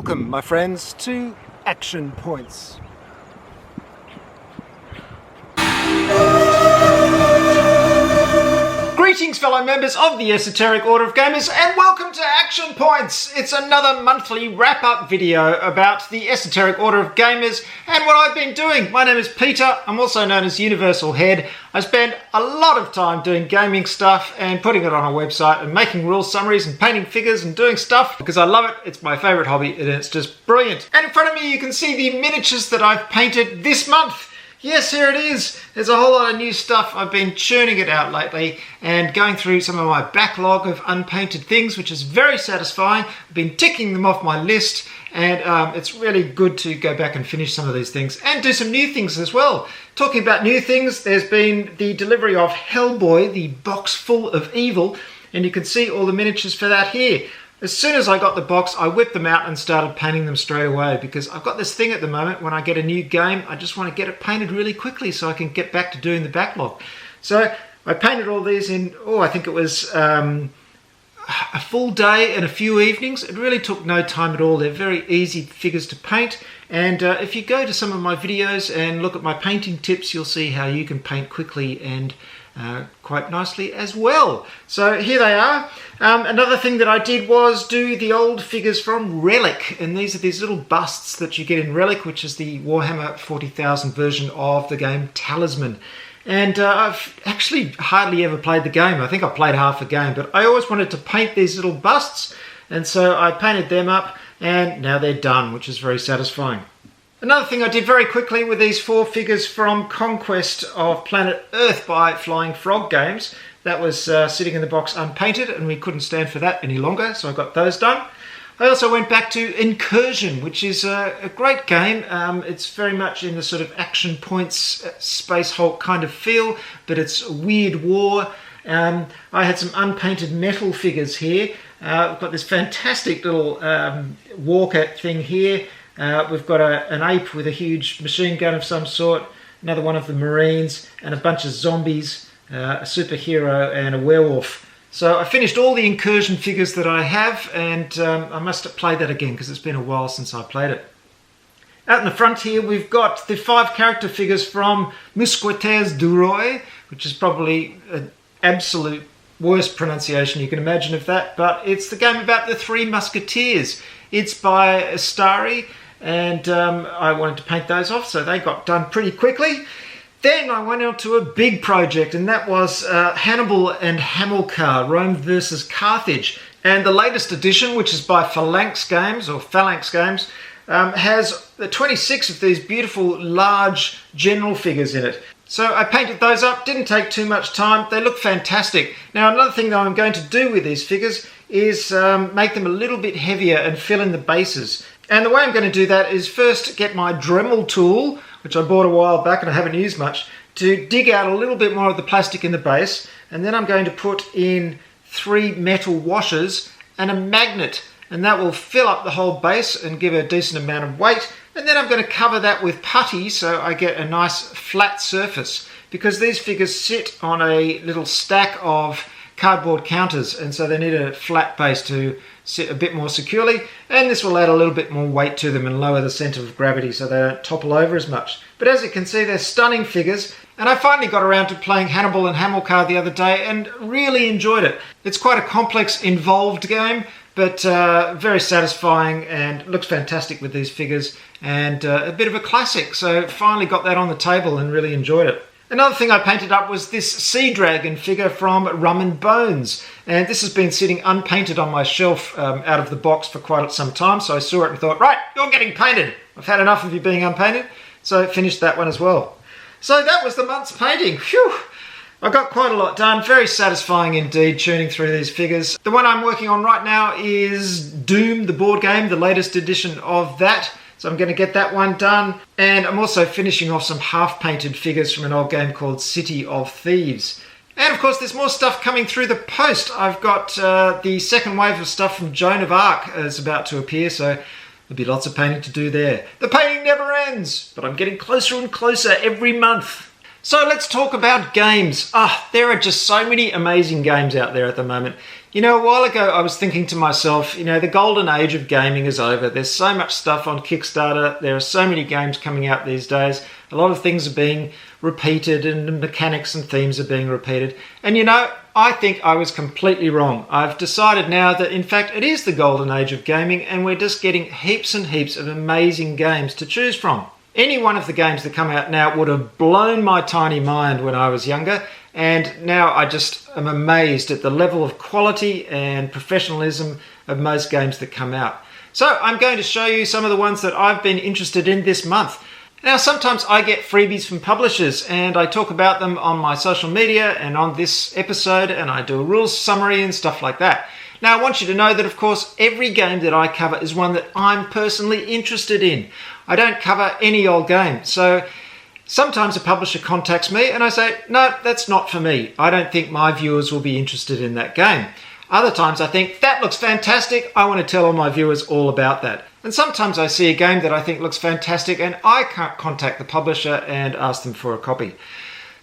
Welcome, my friends, to Action Points. Greetings, fellow members of the Esoteric Order of Gamers, and welcome to Action Points! It's another monthly wrap-up video about the Esoteric Order of Gamers and what I've been doing. My name is Peter, I'm also known as Universal Head. I spend a lot of time doing gaming stuff and putting it on a website and making rule summaries and painting figures and doing stuff because I love it. It's my favourite hobby and it's just brilliant. And in front of me you can see the miniatures that I've painted this month. Yes, here it is. There's a whole lot of new stuff. I've been churning it out lately and going through some of my backlog of unpainted things, which is very satisfying. I've been ticking them off my list, and it's really good to go back and finish some of these things and do some new things as well. Talking about new things, there's been the delivery of Hellboy, the box full of evil, and you can see all the miniatures for that here. As soon as I got the box, I whipped them out and started painting them straight away because I've got this thing at the moment, when I get a new game, I just want to get it painted really quickly so I can get back to doing the backlog. So I painted all these in, I think it was a full day and a few evenings. It really took no time at all. They're very easy figures to paint. And if you go to some of my videos and look at my painting tips, you'll see how you can paint quickly and quite nicely as well. So here they are. Another thing that I did was do the old figures from Relic, and these are these little busts that you get in Relic, which is the Warhammer 40,000 version of the game Talisman. And I've actually hardly ever played the game. I think I played half a game, but I always wanted to paint these little busts, and so I painted them up, and now they're done, which is very satisfying. Another thing I did very quickly with these 4 figures from Conquest of Planet Earth by Flying Frog Games. That was sitting in the box unpainted, and we couldn't stand for that any longer, so I got those done. I also went back to Incursion, which is a great game. It's very much in the sort of Action Points, Space Hulk kind of feel, but it's a weird war. I had some unpainted metal figures here. We've got this fantastic little walker thing here. We've got an ape with a huge machine gun of some sort, another one of the Marines, and a bunch of zombies, a superhero and a werewolf. So I finished all the Incursion figures that I have, and I must play that again because it's been a while since I played it. Out in the front here we've got the 5 character figures from Mousquetaires du Roi, which is probably an absolute worst pronunciation you can imagine of that, but it's the game about the 3 Musketeers. It's by Astari, and I wanted to paint those off, so they got done pretty quickly. Then I went on to a big project, and that was Hannibal and Hamilcar, Rome versus Carthage. And the latest edition, which is by Phalanx Games, has 26 of these beautiful large general figures in it. So I painted those up, didn't take too much time, they look fantastic. Now another thing that I'm going to do with these figures is make them a little bit heavier and fill in the bases. And the way I'm going to do that is first get my Dremel tool, which I bought a while back and I haven't used much, to dig out a little bit more of the plastic in the base, and then I'm going to put in 3 metal washers and a magnet, and that will fill up the whole base and give a decent amount of weight. And then I'm going to cover that with putty so I get a nice flat surface, because these figures sit on a little stack of cardboard counters, and so they need a flat base to sit a bit more securely, and this will add a little bit more weight to them and lower the centre of gravity so they don't topple over as much. But as you can see, they're stunning figures, and I finally got around to playing Hannibal and Hamilcar the other day and really enjoyed it. It's quite a complex, involved game, but very satisfying and looks fantastic with these figures, and a bit of a classic, so finally got that on the table and really enjoyed it. Another thing I painted up was this Sea Dragon figure from Rum and Bones, and this has been sitting unpainted on my shelf out of the box for quite some time, so I saw it and thought, right, you're getting painted. I've had enough of you being unpainted, so I finished that one as well. So that was the month's painting. Phew! I got quite a lot done, very satisfying indeed churning through these figures. The one I'm working on right now is Doom, the board game, the latest edition of that. So I'm going to get that one done, and I'm also finishing off some half-painted figures from an old game called City of Thieves. And of course there's more stuff coming through the post. I've got the second wave of stuff from Joan of Arc is about to appear, so there'll be lots of painting to do there. The painting never ends, but I'm getting closer and closer every month. So let's talk about games. There are just so many amazing games out there at the moment. You know, a while ago I was thinking to myself, the golden age of gaming is over. There's so much stuff on Kickstarter. There are so many games coming out these days. A lot of things are being repeated and mechanics and themes are being repeated. And I think I was completely wrong. I've decided now that in fact it is the golden age of gaming and we're just getting heaps and heaps of amazing games to choose from. Any one of the games that come out now would have blown my tiny mind when I was younger, and now I just am amazed at the level of quality and professionalism of most games that come out. So I'm going to show you some of the ones that I've been interested in this month. Now sometimes I get freebies from publishers and I talk about them on my social media and on this episode, and I do a rules summary and stuff like that. Now I want you to know that of course every game that I cover is one that I'm personally interested in. I don't cover any old game. So sometimes a publisher contacts me and I say, no, that's not for me. I don't think my viewers will be interested in that game. Other times I think, that looks fantastic. I want to tell all my viewers all about that. And sometimes I see a game that I think looks fantastic and I can't contact the publisher and ask them for a copy.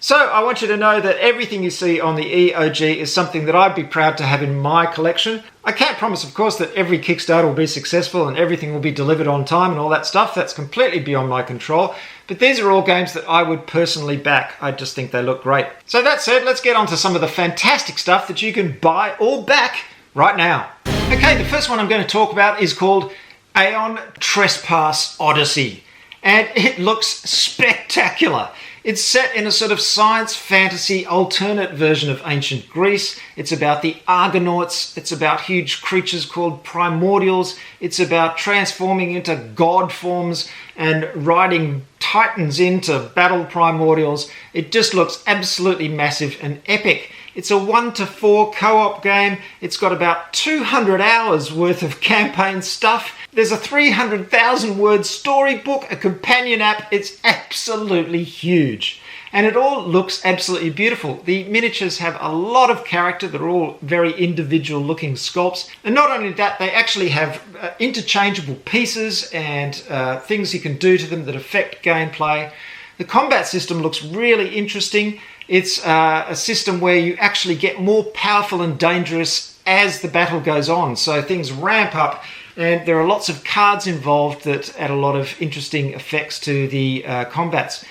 So I want you to know that everything you see on the EOG is something that I'd be proud to have in my collection. I can't promise, of course, that every Kickstarter will be successful and everything will be delivered on time and all that stuff. That's completely beyond my control. But these are all games that I would personally back. I just think they look great. So that said, let's get on to some of the fantastic stuff that you can buy or back right now. Okay, the first one I'm going to talk about is called Aeon Trespass Odyssey. And it looks spectacular. It's set in a sort of science fantasy alternate version of ancient Greece. It's about the Argonauts. It's about huge creatures called primordials. It's about transforming into god forms and riding titans into battle primordials. It just looks absolutely massive and epic. It's a 1 to 4 co-op game. It's got about 200 hours worth of campaign stuff. There's a 300,000 word storybook, a companion app. It's absolutely huge. And it all looks absolutely beautiful. The miniatures have a lot of character. They're all very individual looking sculpts. And not only that, they actually have interchangeable pieces and things you can do to them that affect gameplay. The combat system looks really interesting. It's a system where you actually get more powerful and dangerous as the battle goes on. So things ramp up and there are lots of cards involved that add a lot of interesting effects to the combats.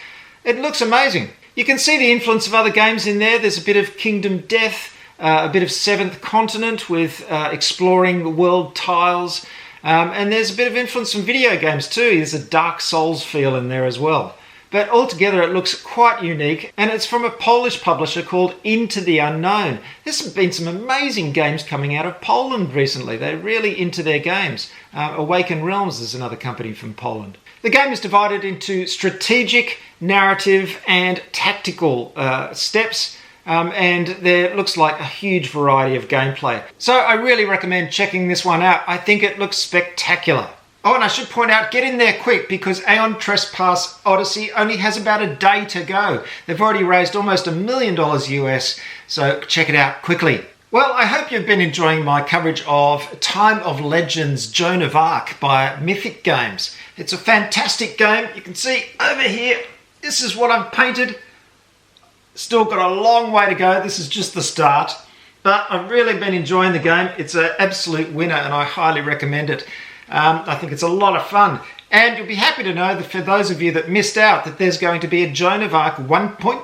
It looks amazing. You can see the influence of other games in there. There's a bit of Kingdom Death, a bit of Seventh Continent with exploring world tiles. And there's a bit of influence from video games too. There's a Dark Souls feel in there as well. But altogether it looks quite unique, and it's from a Polish publisher called Into the Unknown. There's been some amazing games coming out of Poland recently. They're really into their games. Awaken Realms is another company from Poland. The game is divided into strategic, narrative and tactical steps, and there looks like a huge variety of gameplay. So I really recommend checking this one out. I think it looks spectacular. Oh, and I should point out, get in there quick because Aeon Trespass Odyssey only has about a day to go. They've already raised almost $1 million US, so check it out quickly. Well, I hope you've been enjoying my coverage of Time of Legends Joan of Arc by Mythic Games. It's a fantastic game. You can see over here, this is what I've painted. Still got a long way to go. This is just the start. But I've really been enjoying the game. It's an absolute winner and I highly recommend it. I think it's a lot of fun. And you'll be happy to know that for those of you that missed out, that there's going to be a Joan of Arc 1.5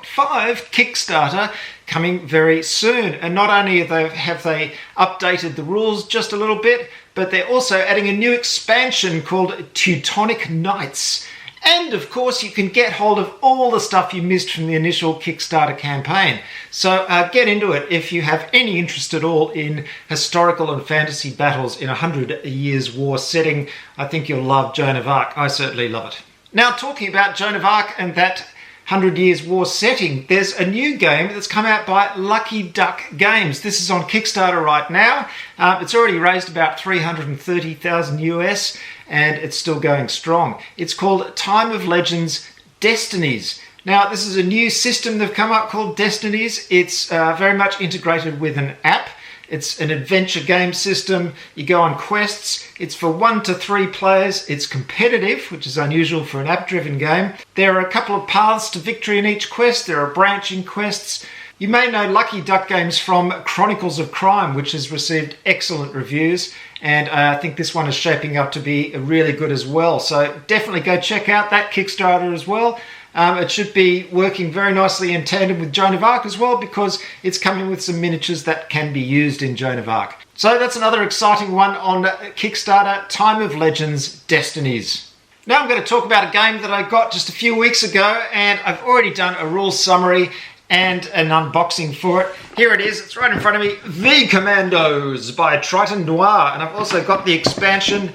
Kickstarter coming very soon. And not only have they updated the rules just a little bit, but they're also adding a new expansion called Teutonic Knights. And of course, you can get hold of all the stuff you missed from the initial Kickstarter campaign. So get into it if you have any interest at all in historical and fantasy battles in a 100 Years' War setting. I think you'll love Joan of Arc. I certainly love it. Now, talking about Joan of Arc and that 100 Years' War setting, there's a new game that's come out by Lucky Duck Games. This is on Kickstarter right now. It's already raised about 330,000 US and it's still going strong. It's called Time of Legends Destinies. Now, this is a new system they've come up called Destinies. It's very much integrated with an app. It's an adventure game system. You go on quests. It's for 1 to 3 players. It's competitive, which is unusual for an app-driven game. There are a couple of paths to victory in each quest. There are branching quests. You may know Lucky Duck Games from Chronicles of Crime, which has received excellent reviews. And I think this one is shaping up to be really good as well. So definitely go check out that Kickstarter as well. It should be working very nicely in tandem with Joan of Arc as well, because it's coming with some miniatures that can be used in Joan of Arc. So that's another exciting one on Kickstarter, Time of Legends Destinies. Now I'm going to talk about a game that I got just a few weeks ago, and I've already done a rules summary and an unboxing for it. Here it is, it's right in front of me, V Commandos by Triton Noir, and I've also got the expansion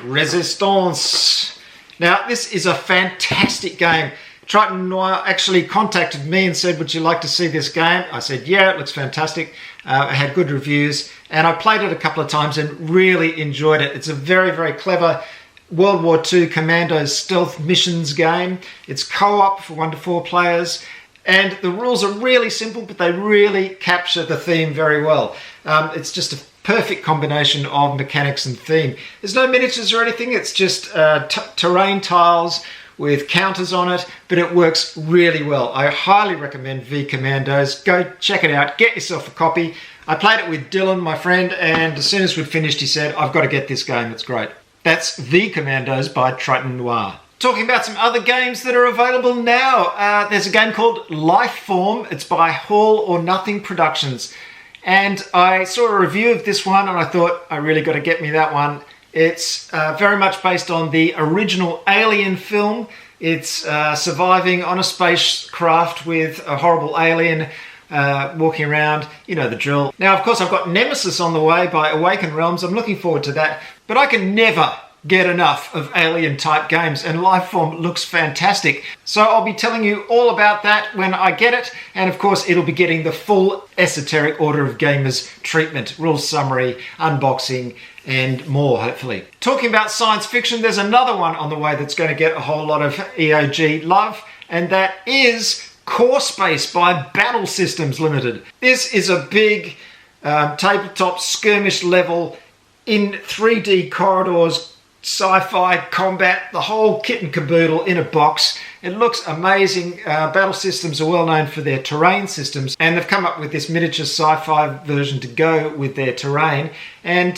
Resistance. Now, this is a fantastic game. Triton Noir actually contacted me and said, would you like to see this game? I said, yeah, it looks fantastic. I had good reviews, and I played it a couple of times and really enjoyed it. It's a very, very clever World War II Commandos stealth missions game. It's co-op for 1 to 4 players, and the rules are really simple, but they really capture the theme very well. It's just a perfect combination of mechanics and theme. There's no miniatures or anything, it's just terrain tiles with counters on it, but it works really well. I highly recommend V Commandos. Go check it out, get yourself a copy. I played it with Dylan, my friend, and as soon as we'd finished he said, I've got to get this game, it's great. That's V Commandos by Triton Noir. Talking about some other games that are available now, there's a game called Lifeform. It's by Hall or Nothing Productions. And I saw a review of this one and I thought, I really got to get me that one. It's very much based on the original Alien film. It's surviving on a spacecraft with a horrible alien walking around, you know the drill. Now, of course, I've got Nemesis on the way by Awakened Realms. I'm looking forward to that, but I can never get enough of alien type games, and Lifeform looks fantastic. So I'll be telling you all about that when I get it, and of course it'll be getting the full Esoteric Order of Gamers treatment, rules summary, unboxing, and more, hopefully. Talking about science fiction, there's another one on the way that's going to get a whole lot of EOG love, and that is Core Space by Battle Systems Limited. This is a big tabletop skirmish level in 3D corridors, sci-fi combat, the whole kit and caboodle in a box. It looks amazing. Battle Systems are well known for their terrain systems, and they've come up with this miniature sci-fi version to go with their terrain. And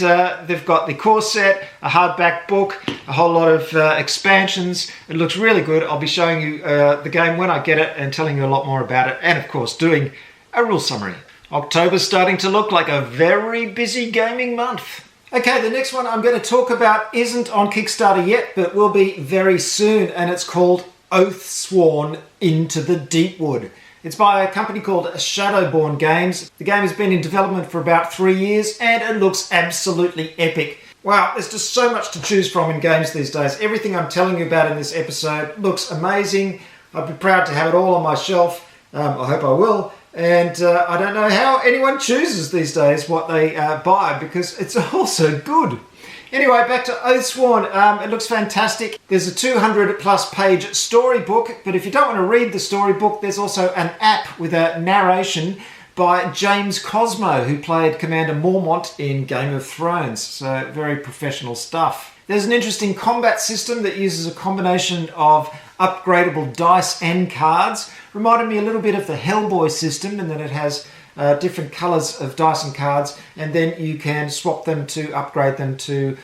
they've got the core set, a hardback book, a whole lot of expansions. It looks really good. I'll be showing you the game when I get it and telling you a lot more about it, and of course doing a rule summary. October's starting to look like a very busy gaming month. Okay, the next one I'm going to talk about isn't on Kickstarter yet, but will be very soon, and it's called Oathsworn Into the Deepwood. It's by a company called Shadowborn Games. The game has been in development for about 3 years, and it looks absolutely epic. Wow, there's just so much to choose from in games these days. Everything I'm telling you about in this episode looks amazing. I'd be proud to have it all on my shelf. I hope I will. And I don't know how anyone chooses these days what they buy, because it's all so good. Anyway, back to Oathsworn. It looks fantastic. There's a 200 plus page storybook, but if you don't want to read the storybook, there's also an app with a narration by James Cosmo, who played Commander Mormont in Game of Thrones. So very professional stuff. There's an interesting combat system that uses a combination of upgradable dice and cards. Reminded me a little bit of the Hellboy system, in that it has different colours of dice and cards, and then you can swap them to upgrade them to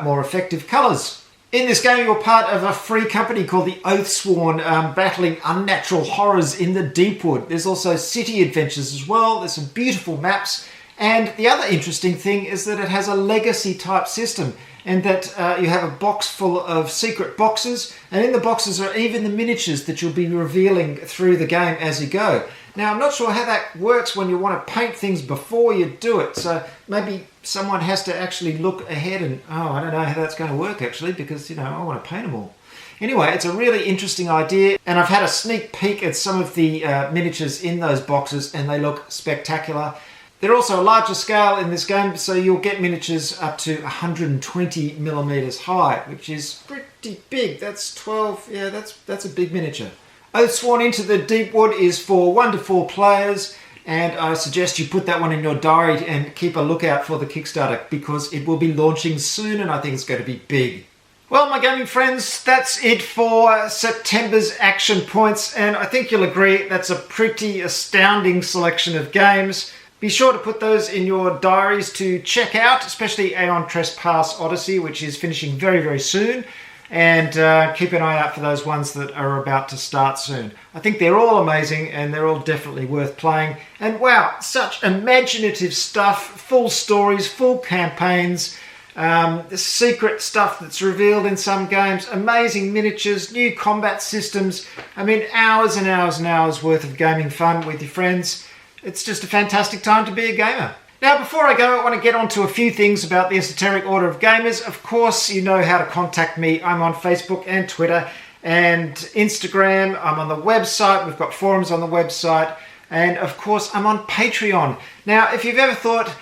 more effective colours. In this game, you're part of a free company called the Oathsworn, battling unnatural horrors in the Deepwood. There's also city adventures as well. There's some beautiful maps. And the other interesting thing is that it has a legacy type system, and that you have a box full of secret boxes, and in the boxes are even the miniatures that you'll be revealing through the game as you go. Now, I'm not sure how that works when you want to paint things before you do it, so maybe someone has to actually look ahead and, I don't know how that's going to work actually, because, I want to paint them all. Anyway, it's a really interesting idea, and I've had a sneak peek at some of the miniatures in those boxes, and they look spectacular. They're also a larger scale in this game, so you'll get miniatures up to 120 millimeters high, which is pretty big. That's 12, yeah, that's a big miniature. Oathsworn Into the Deepwood is for 1 to 4 players, and I suggest you put that one in your diary and keep a lookout for the Kickstarter because it will be launching soon and I think it's going to be big. Well, my gaming friends, that's it for September's Action Points, and I think you'll agree that's a pretty astounding selection of games. Be sure to put those in your diaries to check out, especially Aeon Trespass Odyssey, which is finishing very, very soon. And keep an eye out for those ones that are about to start soon. I think they're all amazing and they're all definitely worth playing. And wow, such imaginative stuff, full stories, full campaigns, the secret stuff that's revealed in some games, amazing miniatures, new combat systems. I mean, hours and hours and hours worth of gaming fun with your friends. It's just a fantastic time to be a gamer. Now, before I go, I want to get on to a few things about the Esoteric Order of Gamers. Of course, you know how to contact me. I'm on Facebook and Twitter and Instagram. I'm on the website. We've got forums on the website. And of course, I'm on Patreon. Now, if you've ever thought,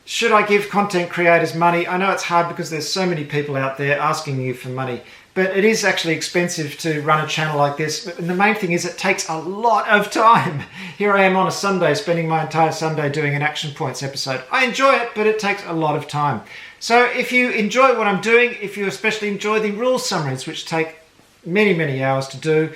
should I give content creators money? I know it's hard because there's so many people out there asking you for money. But it is actually expensive to run a channel like this. And the main thing is it takes a lot of time. Here I am on a Sunday, spending my entire Sunday doing an Action Points episode. I enjoy it, but it takes a lot of time. So if you enjoy what I'm doing, if you especially enjoy the rule summaries, which take many, many hours to do,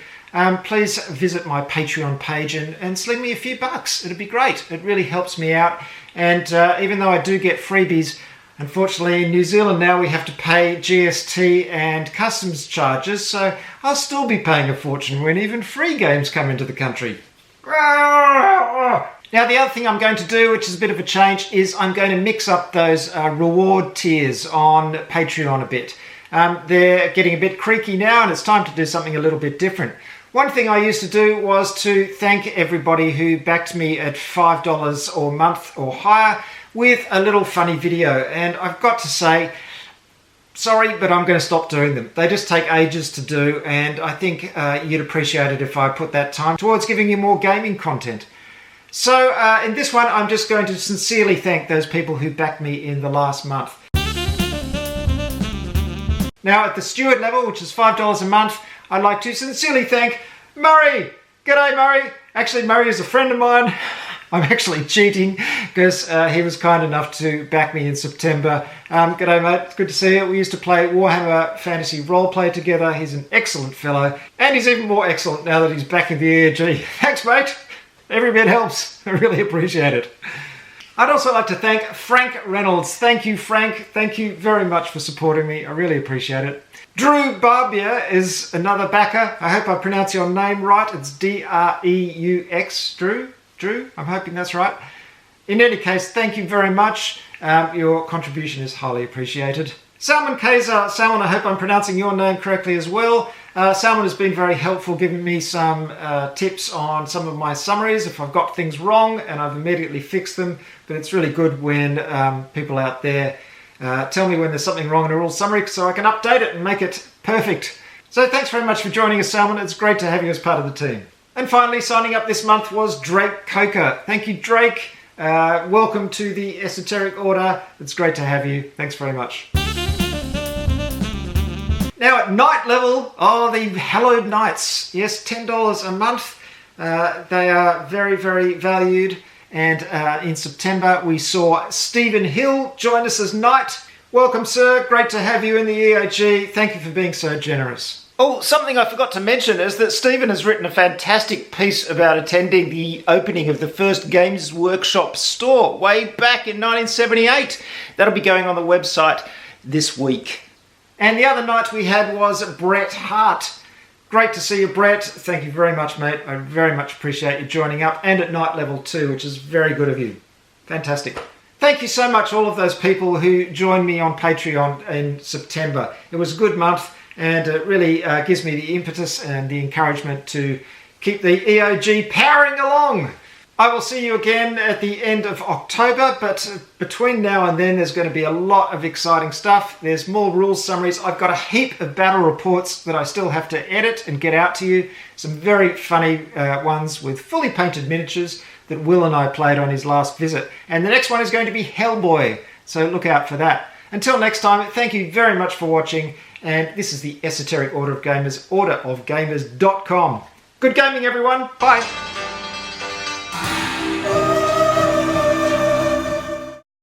please visit my Patreon page and sling me a few bucks. It'd be great. It really helps me out. And even though I do get freebies, unfortunately, in New Zealand now we have to pay GST and customs charges, so I'll still be paying a fortune when even free games come into the country. Now, the other thing I'm going to do, which is a bit of a change, is I'm going to mix up those reward tiers on Patreon a bit. They're getting a bit creaky now, and it's time to do something a little bit different. One thing I used to do was to thank everybody who backed me at $5 or a month or higher with a little funny video, and I've got to say, sorry, but I'm going to stop doing them. They just take ages to do, and I think you'd appreciate it if I put that time towards giving you more gaming content. So in this one, I'm just going to sincerely thank those people who backed me in the last month. Now, at the steward level, which is $5 a month, I'd like to sincerely thank Murray. G'day, Murray. Actually, Murray is a friend of mine. I'm actually cheating because he was kind enough to back me in September. G'day, mate. It's good to see you. We used to play Warhammer Fantasy Roleplay together. He's an excellent fellow, and he's even more excellent now that he's back in the ERG. Thanks, mate. Every bit helps. I really appreciate it. I'd also like to thank Frank Reynolds. Thank you, Frank. Thank you very much for supporting me. I really appreciate it. Drew Barbier is another backer. I hope I pronounce your name right. It's D-R-E-U-X. Drew, I'm hoping that's right. In any case, thank you very much. Your contribution is highly appreciated. Salman Kaiser. Salman, I hope I'm pronouncing your name correctly as well. Salman has been very helpful, giving me some tips on some of my summaries if I've got things wrong, and I've immediately fixed them. But it's really good when people out there tell me when there's something wrong in a rule summary so I can update it and make it perfect. So thanks very much for joining us, Salman. It's great to have you as part of the team. And finally, signing up this month was Drake Coker. Thank you, Drake. Welcome to the Esoteric Order. It's great to have you. Thanks very much. Now at night level, the Hallowed Knights. Yes, $10 a month. They are very, very valued. And in September, we saw Stephen Hill join us as Knight. Welcome, sir. Great to have you in the EOG. Thank you for being so generous. Oh, something I forgot to mention is that Stephen has written a fantastic piece about attending the opening of the first Games Workshop store way back in 1978. That'll be going on the website this week. And the other night we had was Brett Hart. Great to see you, Brett. Thank you very much, mate. I very much appreciate you joining up, and at night level too, which is very good of you. Fantastic. Thank you so much, all of those people who joined me on Patreon in September. It was a good month, and it really gives me the impetus and the encouragement to keep the EOG powering along. I will see you again at the end of October, but between now and then there's going to be a lot of exciting stuff. There's more rules summaries. I've got a heap of battle reports that I still have to edit and get out to you. Some very funny ones with fully painted miniatures that Will and I played on his last visit. And the next one is going to be Hellboy, so look out for that. Until next time, thank you very much for watching, and this is the Esoteric Order of Gamers, orderofgamers.com. Good gaming, everyone. Bye.